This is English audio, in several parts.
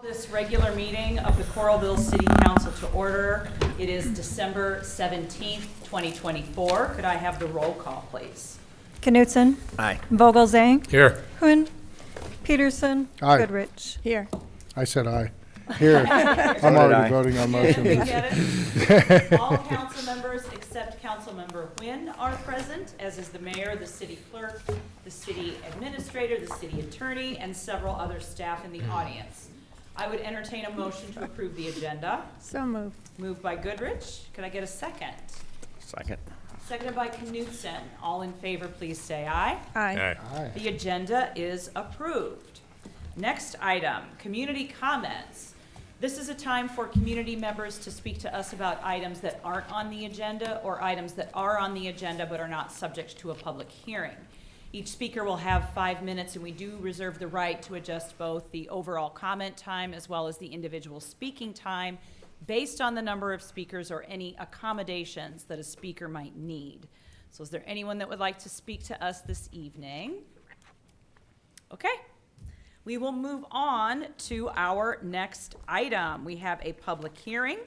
This regular meeting of the Coralville City Council to order. It is December 17th, 2024. Could I have the roll call, please? Knutson. Aye. Vogelzang. Here. Kuhn. Peterson. Aye. Goodrich. Here. I said aye. Here. I'm already voting on Did we motions. get it? All council members except Councilmember Wynn are present, as is the mayor, the city clerk, the city administrator, the city attorney, and several other staff in the audience. I would entertain a motion to approve the agenda. So moved. Moved by Goodrich. Could I get a second? Second. Seconded by Knutson. All in favor, please say aye. Aye. Aye. The agenda is approved. Next item, community comments. This is a time for community members to speak to us about items that aren't on the agenda or items that are on the agenda but are not subject to a public hearing. Each speaker will have 5 minutes, and we do reserve the right to adjust both the overall comment time as well as the individual speaking time based on the number of speakers or any accommodations that a speaker might need. So is there anyone that would like to speak to us this evening? Okay. We will move on to our next item. We have a public hearing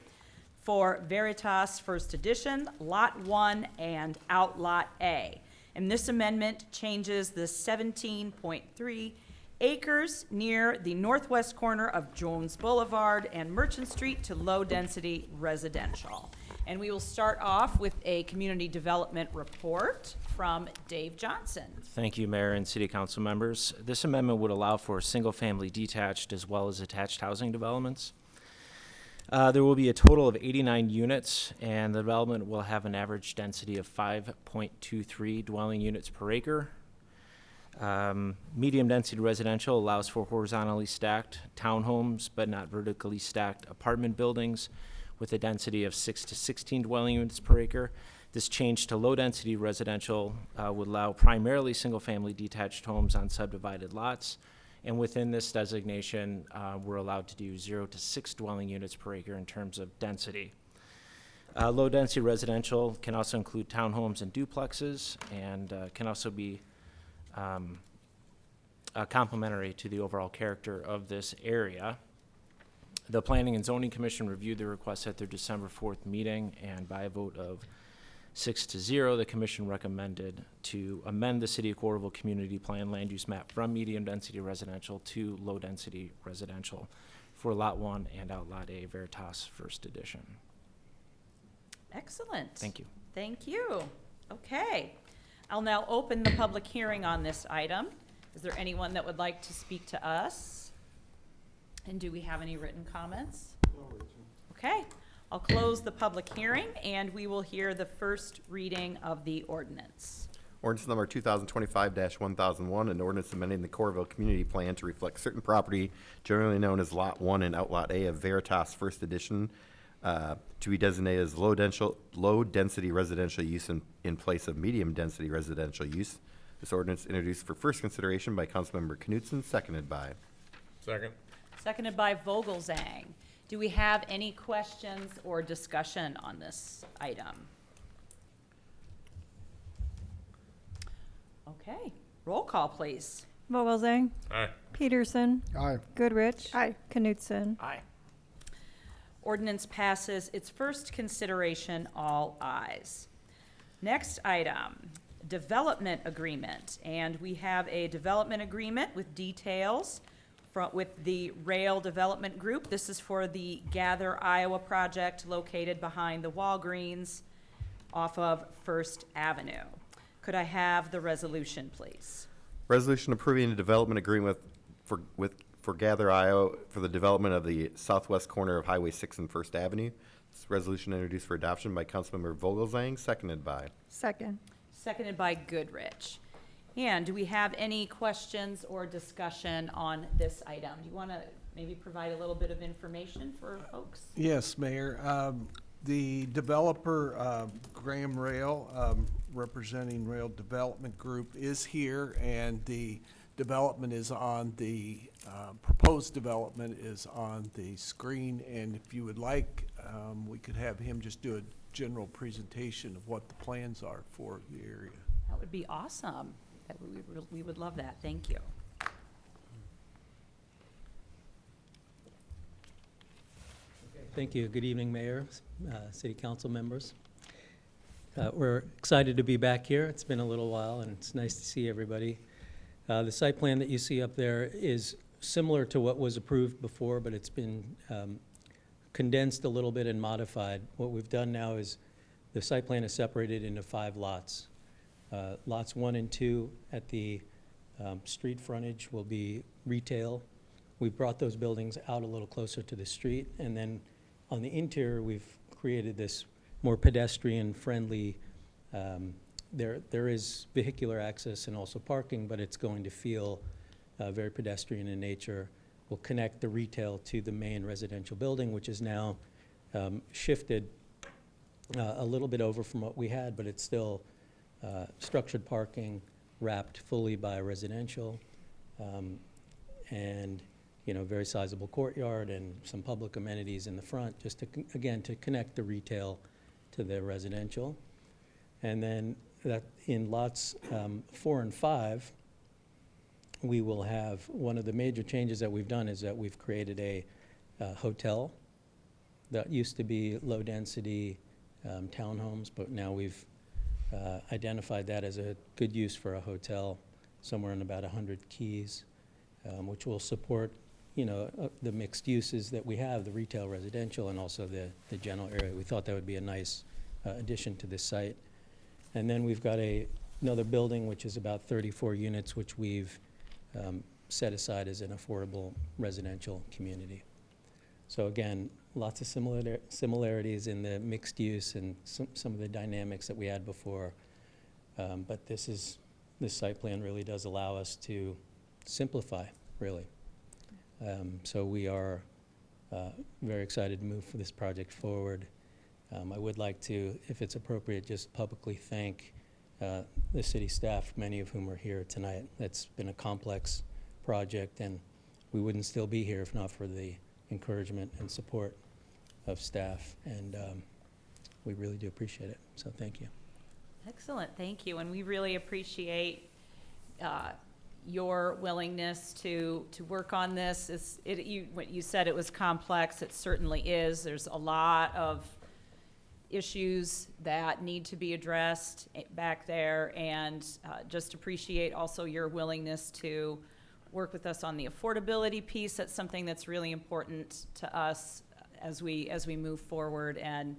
for Veritas First Edition, Lot 1 and Outlot A. And this amendment changes the 17.3 acres near the northwest corner of Jones Boulevard and Merchant Street to low-density residential. And we will start off with a community development report from Dave Johnson. Thank you, Mayor and City Council members. This amendment would allow for single-family detached as well as attached housing developments. There will be a total of 89 units, and the development will have an average density of 5.23 dwelling units per acre. Medium density residential allows for horizontally stacked townhomes, but not vertically stacked apartment buildings with a density of 6 to 16 dwelling units per acre. This change to low density residential would allow primarily single family detached homes on subdivided lots. And within this designation, we're allowed to do 0 to 6 dwelling units per acre in terms of density. Low-density residential can also include townhomes and duplexes, and can also be complementary to the overall character of this area. The Planning and Zoning Commission reviewed the request at their December 4th meeting, and by a vote of 6-0, the commission recommended to amend the City of Coralville Community Plan land use map from medium density residential to low density residential for Lot 1 and Outlot A Veritas First Edition. Excellent. Thank you. Thank you. Okay. I'll now open the public hearing on this item. Is there anyone that would like to speak to us? And do we have any written comments? Okay. I'll close the public hearing, and we will hear the first reading of the ordinance. Ordinance number 2025-1001, an ordinance amending the Coralville Community Plan to reflect certain property generally known as Lot 1 and Outlot A of Veritas First Edition to be designated as low-density residential use in place of medium-density residential use. This ordinance introduced for first consideration by Councilmember Knutson, seconded by. Second. Seconded by Vogelzang. Do we have any questions or discussion on this item? Okay, roll call, please. Vogelzang. Aye. Peterson. Aye. Goodrich. Aye. Knutson. Aye. Ordinance passes its first consideration, all ayes. Next item, development agreement. And we have a development agreement with details with the Rail Development Group. This is for the Gather, Iowa project located behind the Walgreens off of First Avenue. Could I have the resolution, please? Resolution approving a development agreement for Gather, Iowa for the development of the southwest corner of Highway 6 and First Avenue. This resolution introduced for adoption by Councilmember Vogelzang, seconded by. Second. Seconded by Goodrich. And do we have any questions or discussion on this item? Do you want to maybe provide a little bit of information for folks? Yes, Mayor. The developer, Graham Rail, representing Rail Development Group, is here, and the development is on the, proposed development is on the screen. And if you would like, we could have him just do a general presentation of what the plans are for the area. That would be awesome. We would love that. Thank you. Thank you. Good evening, Mayor, City Council members. We're excited to be back here. It's been a little while, and it's nice to see everybody. The site plan that you see up there is similar to what was approved before, but it's been condensed a little bit and modified. What we've done now is the site plan is separated into 5 lots. Lots 1 and 2 at the street frontage will be retail. We've brought those buildings out a little closer to the street, and then on the interior, we've created this more pedestrian-friendly. There is vehicular access and also parking, but it's going to feel very pedestrian in nature. We'll connect the retail to the main residential building, which is now shifted a little bit over from what we had, but it's still structured parking wrapped fully by residential, and very sizable courtyard and some public amenities in the front, just to, again, to connect the retail to the residential. And then that in lots 4 and 5, we will have, one of the major changes that we've done is that we've created a hotel that used to be low-density townhomes, but now we've identified that as a good use for a hotel, somewhere in about 100 keys, which will support the mixed uses that we have, the retail, residential, and also the general area. We thought that would be a nice addition to this site. And then we've got another building, which is about 34 units, which we've set aside as an affordable residential community. So again, lots of similarities in the mixed use and some of the dynamics that we had before. But this site plan really does allow us to simplify, really. So we are very excited to move this project forward. I would like to, if it's appropriate, just publicly thank the city staff, many of whom are here tonight. That's been a complex project, and we wouldn't still be here if not for the encouragement and support of staff, and we really do appreciate it. So thank you. Excellent, thank you. And we really appreciate your willingness to work on this. What you said, it was complex. It certainly is. There's a lot of issues that need to be addressed back there, and just appreciate also your willingness to work with us on the affordability piece. That's something that's really important to us as we move forward, and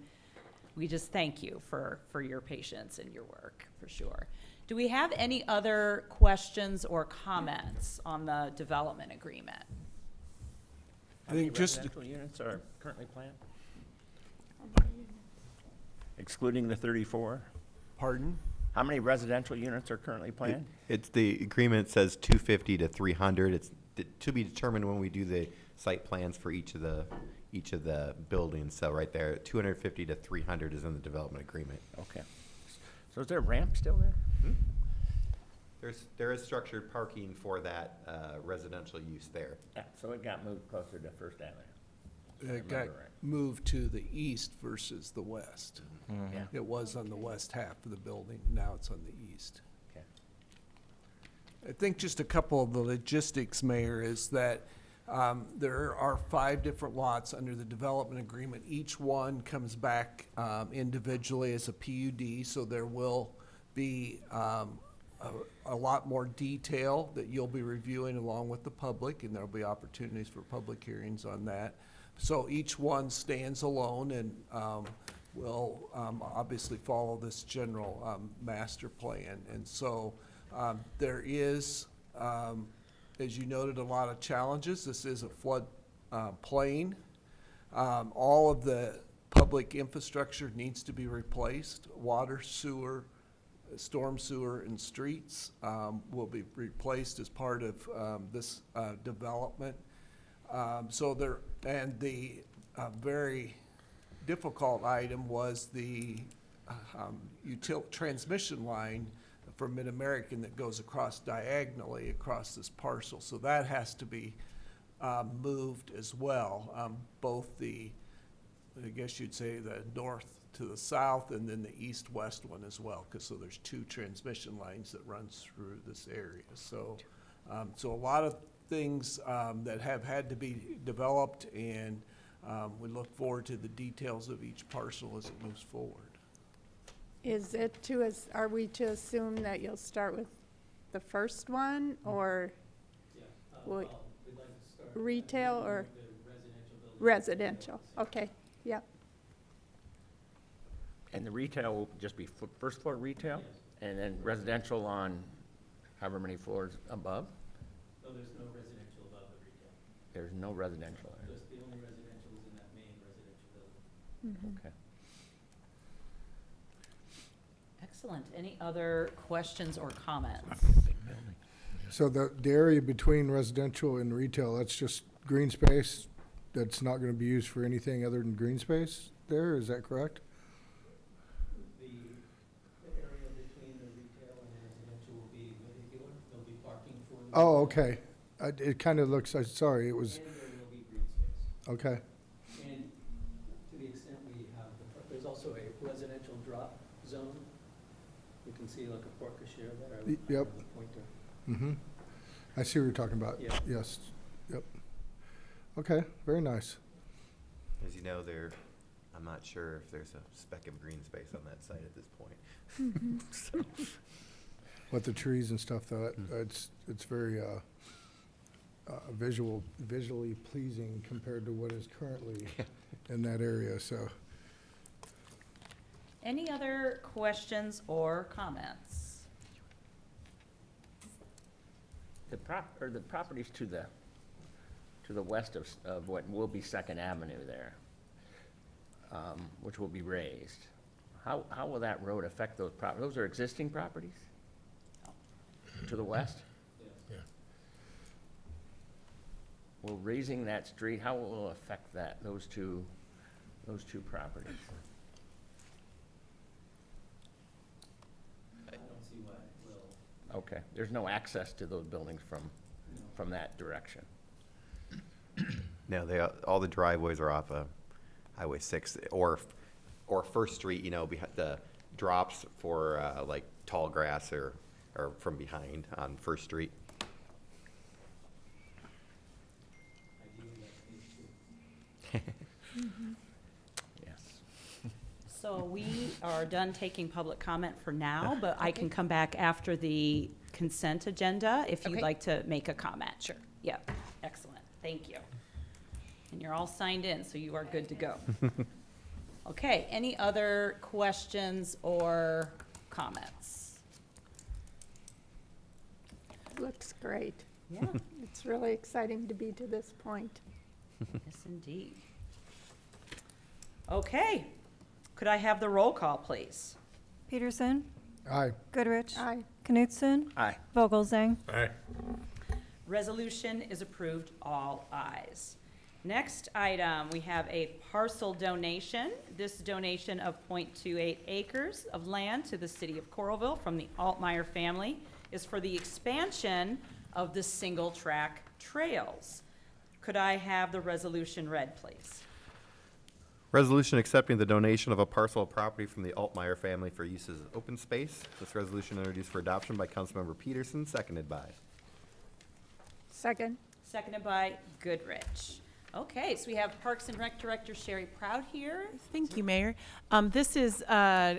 we just thank you for your patience and your work, for sure. Do we have any other questions or comments on the development agreement? I think just residential units are currently planned? Excluding the 34? pardon. How many residential units are currently planned? It's the agreement says 250 to 300. It's to be determined when we do the site plans for each of the buildings. So right there, 250 to 300 is in the development agreement. Okay. So is there a ramp still there? There is structured parking for that residential use there. Yeah, so it got moved closer to First Avenue. It got remember right. moved to the east versus the west. Yeah. It was on the west half of the building, now it's on the east. Okay. I think just a couple of the logistics, Mayor, is that there are 5 different lots under the development agreement. Each one comes back individually as a PUD, so there will be a lot more detail that you'll be reviewing along with the public, and there'll be opportunities for public hearings on that. So each one stands alone and will obviously follow this general master plan. And so there is, as you noted, a lot of challenges. This is a flood plain. All of the public infrastructure needs to be replaced. Water, sewer, storm sewer, and streets will be replaced as part of this development. And the very difficult item was the transmission line from Mid-American that goes diagonally across this parcel. So that has to be moved as well. Both I guess you'd say the north to the south, and then the east-west one as well, so there's 2 transmission lines that runs through this area. So a lot of things that have had to be developed, and We look forward to the details of each parcel as it moves forward. Is it are we to assume that you'll start with the first one, or will- retail or residential? Okay, yep. And the retail will just be first floor retail? And then residential on however many floors above? No, there's no residential above the retail. There's no residential there. Just the only residential is in that main residential building. Okay. Excellent. Any other questions or comments? So the area between residential and retail, that's just green space? That's not gonna be used for anything other than green space there, is that correct? The area between the retail and the residential will be vehicular. There'll be parking for the. Oh, okay. It kinda looks, sorry, it was, And there will be green space. okay. And to the extent we have, there's also a residential drop zone. You can see like a porte cochere there. I Yep. have the pointer. Mm-hmm. I see what you're talking about. Yeah. Yes, yep. Okay, very nice. As you know, I'm not sure if there's a speck of green space on that site at this point. So, But the trees and stuff, though, it's very visually pleasing compared to what is currently in that area, so. Any other questions or comments? The properties to the west of what will be Second Avenue there, which will be raised. How will that road affect those Those are existing properties? To the west? Yeah. Will raising that street, how will it affect those two properties? I don't see why it will. Okay, there's no access to those buildings from that direction. No, all the driveways are off of Highway 6 or First Street, behind the drops for like tall grass or from behind on First Street. Ideally, that's these two. Yes. So we are done taking public comment for now, but I can come back after the consent agenda if you'd Okay. like to make a comment. Sure. Yep, excellent, thank you. And you're all signed in, so you are good to go. Okay, any other questions or comments? Looks great. Yeah, It's really exciting to be to this point. yes, indeed. Okay, could I have the roll call, please? Peterson, Aye. Goodrich. Aye. Knutson, Aye. Vogelzang. Resolution is approved, all ayes. Next item, we have a parcel donation. This donation of .28 acres of land to the city of Coralville from the Altmeyer family is for the expansion of the single-track trails. Could I have the resolution read, please? Resolution accepting the donation of a parcel of property from the Altmeyer family for use as open space. This resolution introduced for adoption by Councilmember Peterson, seconded by. Second. Seconded by Goodrich. Okay, so we have Parks and Rec Director Sherry Proud here. Thank you, Mayor. This is a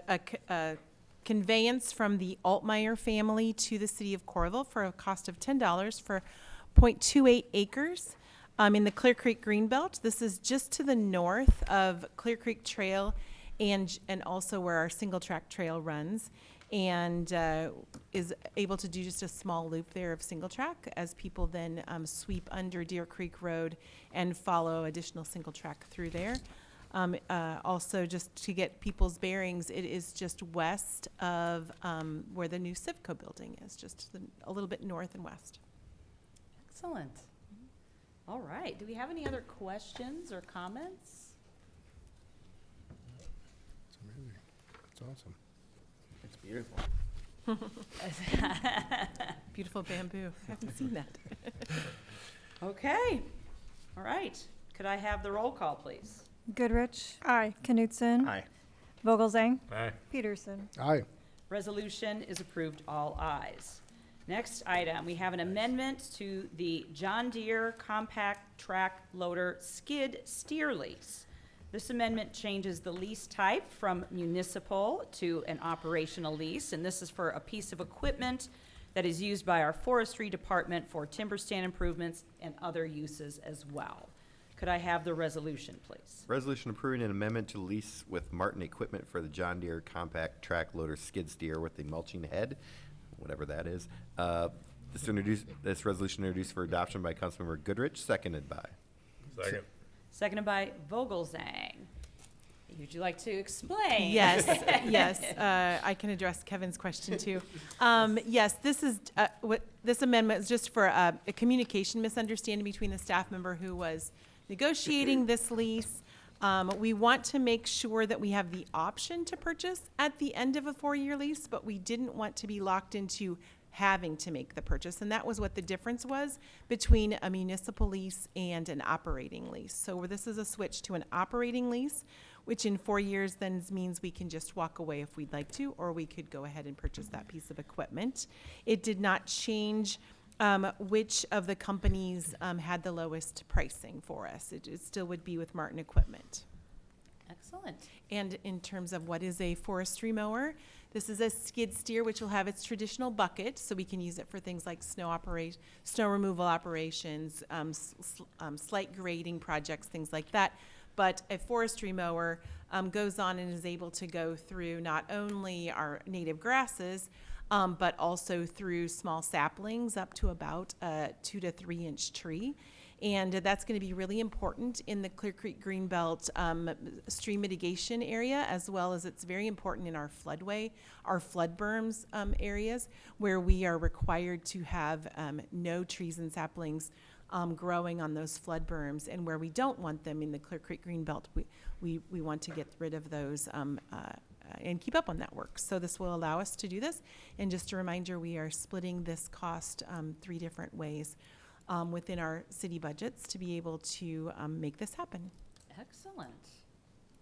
conveyance from the Altmeyer family to the city of Coralville for a cost of $10 for .28 acres in the Clear Creek Greenbelt. This is just to the north of Clear Creek Trail and also where our single-track trail runs, and is able to do just a small loop there of single-track as people then sweep under Deer Creek Road and follow additional single-track through there. Also, just to get people's bearings, it is just west of where the new Civco building is, just a little bit north and west. Excellent. All right, do we have any other questions or comments? It's amazing. It's awesome. It's beautiful. Beautiful bamboo. I haven't seen that. Okay, all right. Could I have the roll call, please? Goodrich. Aye. Knutson. Aye. Vogelzang. Peterson. Aye. Resolution is approved, all ayes. Next item, we have an amendment to the John Deere Compact Track Loader Skid Steer Lease. This amendment changes the lease type from municipal to an operational lease, and this is for a piece of equipment that is used by our forestry department for timber stand improvements and other uses as well. Could I have the resolution, please? Resolution approving an amendment to lease with Martin Equipment for the John Deere Compact Track Loader Skid Steer with the mulching head, whatever that is. This resolution introduced for adoption by Councilmember Goodrich, seconded by. Second. Seconded by Vogelzang. Would you like to explain? Yes, yes, I can address Kevin's question too. Yes, this is, this amendment is just for a communication misunderstanding between the staff member who was negotiating this lease. We want to make sure that we have the option to purchase at the end of a 4-year lease, but we didn't want to be locked into having to make the purchase, and that was what the difference was between a municipal lease and an operating lease. So this is a switch to an operating lease, which in 4 years then means we can just walk away if we'd like to, or we could go ahead and purchase that piece of equipment. It did not change which of the companies had the lowest pricing for us. It still would be with Martin Equipment. Excellent. And in terms of what is a forestry mower, this is a skid steer, which will have its traditional bucket, so we can use it for things like snow removal operations, slight grading projects, things like that. But a forestry mower goes on and is able to go through not only our native grasses, but also through small saplings up to about a 2 to 3 inch tree. And that's going to be really important in the Clear Creek Greenbelt stream mitigation area, as well as it's very important in our floodway, our flood berms areas, where we are required to have no trees and saplings growing on those flood berms, and where we don't want them in the Clear Creek Greenbelt, we want to get rid of those and keep up on that work. So this will allow us to do this. And just a reminder, we are splitting this cost 3 different ways within our city budgets to be able to make this happen. Excellent.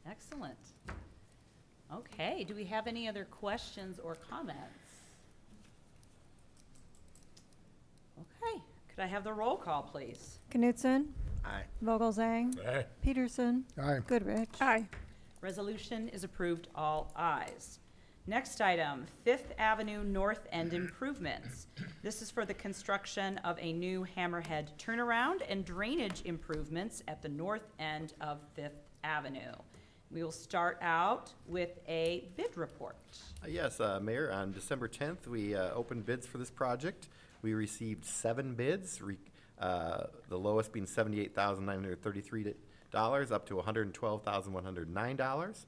Excellent. Okay, do we have any other questions or comments? Okay, could I have the roll call, please? Knutson, Aye. Vogelzang, Aye. Peterson, Aye. Goodrich. Aye. Resolution is approved, all ayes. Next item, Fifth Avenue North End improvements. This is for the construction of a new hammerhead turnaround and drainage improvements at the north end of Fifth Avenue. We will start out with a bid report. Yes, Mayor, on December 10th, we opened bids for this project. We received 7 bids, the lowest being $78,933 up to $112,109.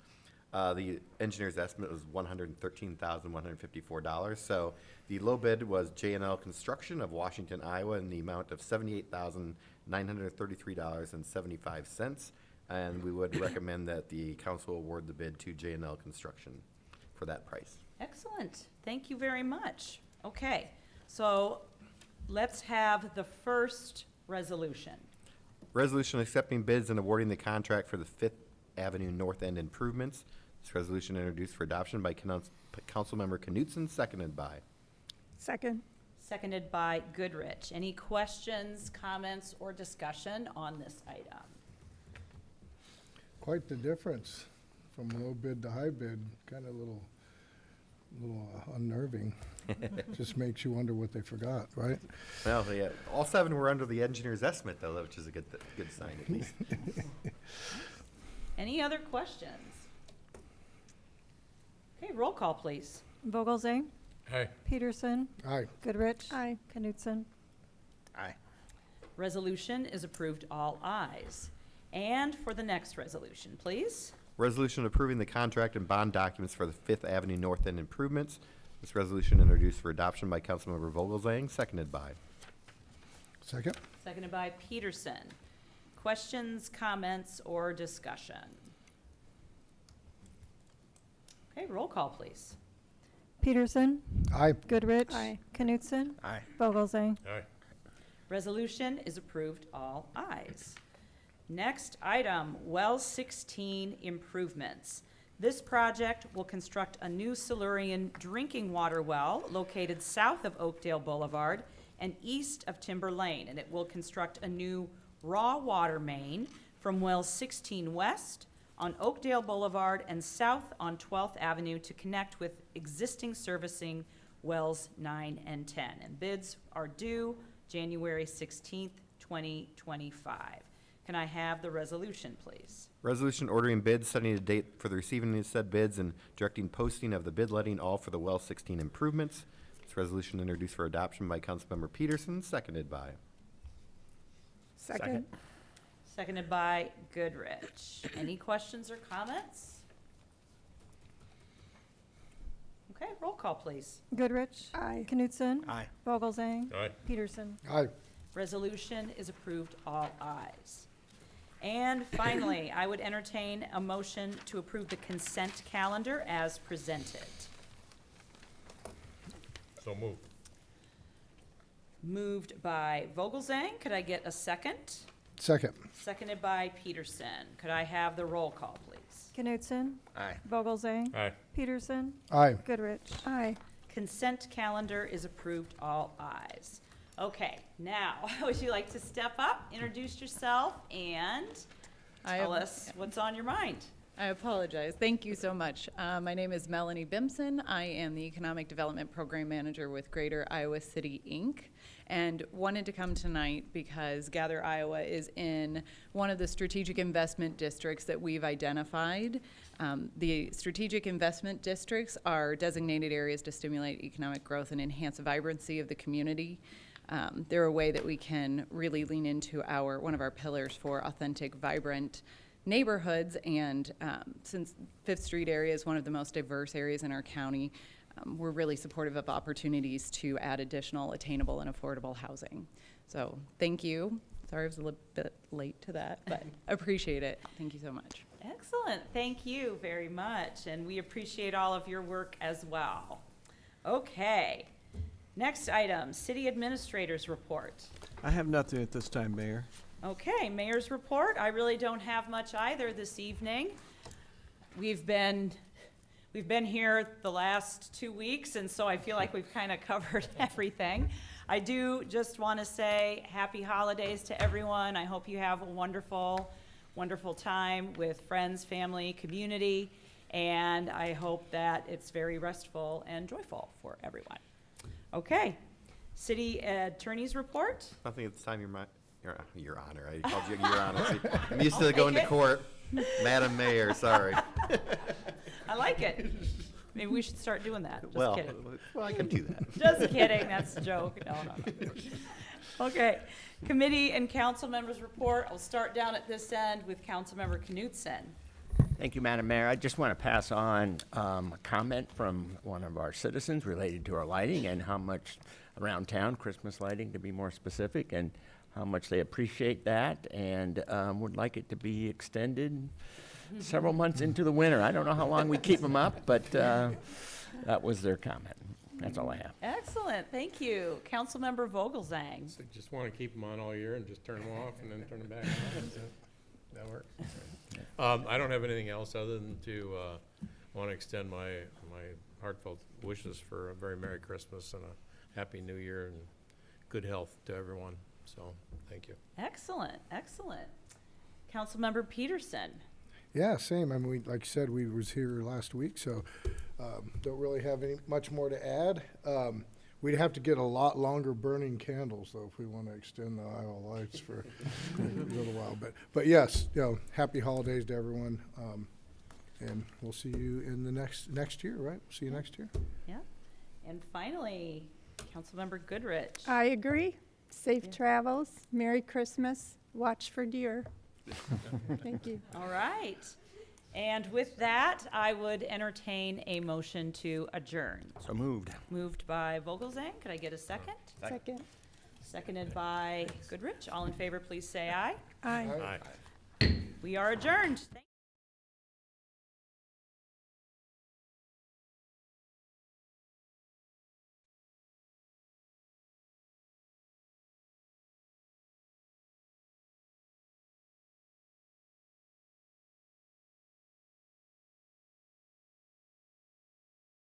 The engineer's estimate was $113,154. So the low bid was J&L Construction of Washington, Iowa, in the amount of $78,933.75. And we would recommend that the council award the bid to J&L Construction for that price. Excellent. Thank you very much. Okay, so let's have the first resolution. Resolution accepting bids and awarding the contract for the Fifth Avenue North End improvements. This resolution introduced for adoption by Councilmember Knutson, seconded by. Second. Seconded by Goodrich. Any questions, comments, or discussion on this item? Quite the difference from low bid to high bid, kind of a little unnerving. Just makes you wonder what they forgot, right? Well, yeah, all 7 were under the engineer's estimate, though, which is a good sign at least. Any other questions? Okay, roll call, please. Vogelzang, Aye. Peterson, Aye. Goodrich. Aye. Knutson. Aye. Resolution is approved, all ayes. And for the next resolution, please. Resolution approving the contract and bond documents for the Fifth Avenue North End improvements. This resolution introduced for adoption by Councilmember Vogelzang, seconded by. Second? Seconded by Peterson. Questions, comments, or discussion? Okay, roll call, please. Peterson, Aye. Goodrich. Aye. Knutson. Aye. Vogelzang. Aye. Resolution is approved, all ayes. Next item, Well 16 improvements. This project will construct a new Silurian drinking water well located south of Oakdale Boulevard and east of Timber Lane, and it will construct a new raw water main from well 16 west on Oakdale Boulevard and south on 12th Avenue to connect with existing servicing wells 9 and 10. And bids are due January 16th, 2025. Can I have the resolution, please? Resolution ordering bids, setting a date for the receiving of said bids, and directing posting of the bid letting all for the well 16 improvements. This resolution introduced for adoption by Councilmember Peterson, seconded by. Second. Seconded by Goodrich. Any questions or comments? Okay, roll call, please. Goodrich. Aye. Knutson. Aye. Vogelzang. Aye. Peterson. Aye. Resolution is approved, all ayes. And finally, I would entertain a motion to approve the consent calendar as presented. So moved. Moved by Vogelzang. Could I get a second? Second. Seconded by Peterson. Could I have the roll call, please? Knutson. Aye. Vogelzang. Aye. Peterson. Aye. Goodrich. Aye. Consent calendar is approved, all ayes. Okay, now, would you like to step up, introduce yourself, and tell us what's on your mind? I apologize. Thank you so much. My name is Melanie Bimson. I am the Economic Development Program Manager with Greater Iowa City, Inc., and wanted to come tonight because Gather Iowa is in one of the strategic investment districts that we've identified. The strategic investment districts are designated areas to stimulate economic growth and enhance the vibrancy of the community. They're a way that we can really lean into one of our pillars for authentic, vibrant neighborhoods, and since Fifth Street area is one of the most diverse areas in our county, we're really supportive of opportunities to add additional attainable and affordable housing. So thank you. Sorry I was a little bit late to that, but appreciate it. Thank you so much. Excellent, thank you very much, and we appreciate all of your work as well. Okay, next item, City Administrator's Report. I have nothing at this time, Mayor. Okay, Mayor's Report. I really don't have much either this evening. We've been here the last 2 weeks, and so I feel like we've kind of covered everything. I do just want to say happy holidays to everyone. I hope you have a wonderful, wonderful time with friends, family, community, and I hope that it's very restful and joyful for everyone. Okay, City Attorney's Report. Nothing at this time, Your Honor. I called you Your Honor. See, I'm used to going to court. Madam Mayor, sorry. I like it. Maybe we should start doing that. Just Well, kidding. I can do that. Just kidding, that's a joke. No. Okay, committee and council members report. I'll start down at this end with Councilmember Knutson. Thank you, Madam Mayor. I just want to pass on a comment from one of our citizens related to our lighting and how much around town, Christmas lighting to be more specific, and how much they appreciate that, and would like it to be extended several months into the winter. I don't know how long we keep them up, but that was their comment. That's all I have. Excellent, thank you. Councilmember Vogelzang. So just want to keep them on all year and just turn them off and then turn them back on. So that works. I don't have anything else other than to want to extend my heartfelt wishes for a very Merry Christmas and a Happy New Year and good health to everyone. So, thank you. Excellent, excellent. Councilmember Peterson. Yeah, same. I mean, like you said, we was here last week, so don't really have much more to add. We'd have to get a lot longer burning candles, though, if we want to extend the Iowa lights for a little while. But yes, happy holidays to everyone, and we'll see you in the next year, right? See you next year. Yeah. And finally, Councilmember Goodrich. I agree. Safe travels, Merry Christmas, watch for deer. Thank you. All right. And with that, I would entertain a motion to adjourn. So moved. Moved by Vogelzang. Could I get a second? Second. Seconded by Goodrich. All in favor, please say aye. Aye. Aye. We are adjourned.